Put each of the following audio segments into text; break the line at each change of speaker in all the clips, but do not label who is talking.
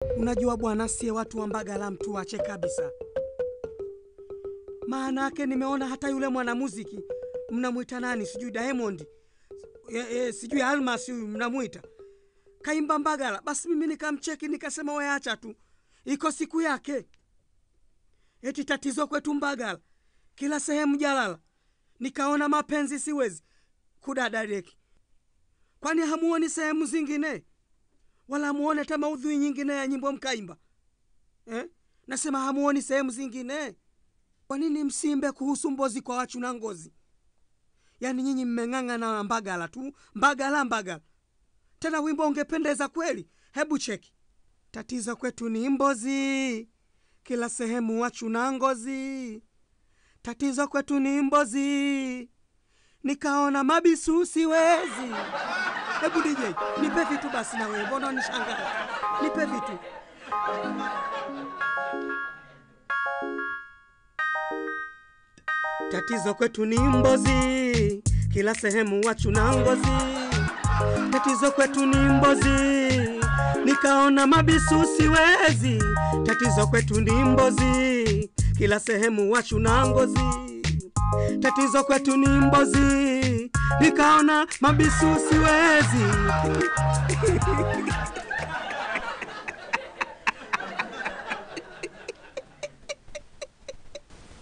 Unajua bwana, sie watu wa Mbagala mtu wache kabisa. Maana yake nimeona hata yule mwanamuziki mnamuita nani, sijui Diamond, sijui Almas huyu mnamuita, kaimba Mbagala. Basi mimi nikamcheki nikasema wewe acha tu, iko siku yake. Eti tatizo kwetu Mbagala kila sehemu jalala. Nikaona mapenzi siwezi kudadadeki. Kwani hamuoni sehemu zingine? Wala muone hata maudhui nyingine ya nyimbo mkaimba? Nasema hamuoni sehemu zingine? Kwa nini msimbe kuhusu Mbozi kwa wachu na Ngozi? Yani nyinyi mmeng'ang'ana na Mbagala tu, Mbagala. Tena wimbo ungependeza kweli. Hebu cheki. Tatizo kwetu ni Mbozi, kila sehemu wachu na Ngozi. Tatizo kwetu ni Mbozi, nikaona mabisu siwezi. Hebu DJ, nipe vitu basi na wewe, mbona unishangaa? Nipe vitu. Tatizo kwetu ni Mbozi, kila sehemu wachu na Ngozi. Tatizo kwetu ni Mbozi, nikaona mabisu siwezi. Tatizo kwetu ni Mbozi, kila sehemu wachu na Ngozi. Tatizo kwetu ni Mbozi, nikaona mabisu siwezi.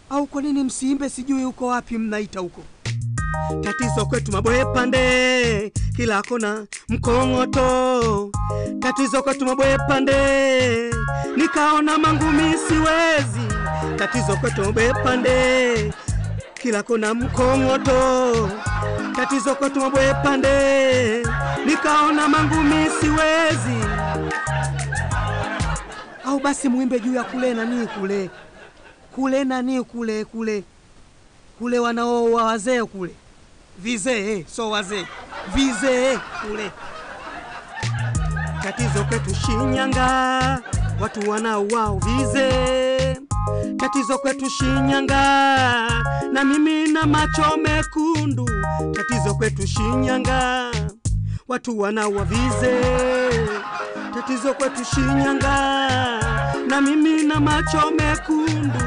Au kwa nini msiimbe sijui uko wapi mnaita huko? Tatizo kwetu Maboe Pande, kila kona mkongoto. Tatizo kwetu Maboe Pande, nikaona mangumi siwezi. Tatizo kwetu Maboe Pande, kila kona mkongoto. Tatizo kwetu Maboe Pande, nikaona mangumi siwezi. Au basi muimbe juu ya kule nani kule. Kule nani kule wanaoa wazee kule. Vizee, so wazee. Vizee kule. Tatizo kwetu Shinyanga, watu wanauao vizee. Tatizo kwetu Shinyanga, na mimi na macho mekundu. Tatizo kwetu Shinyanga, watu wanauao vizee. Tatizo kwetu Shinyanga, na mimi na macho mekundu.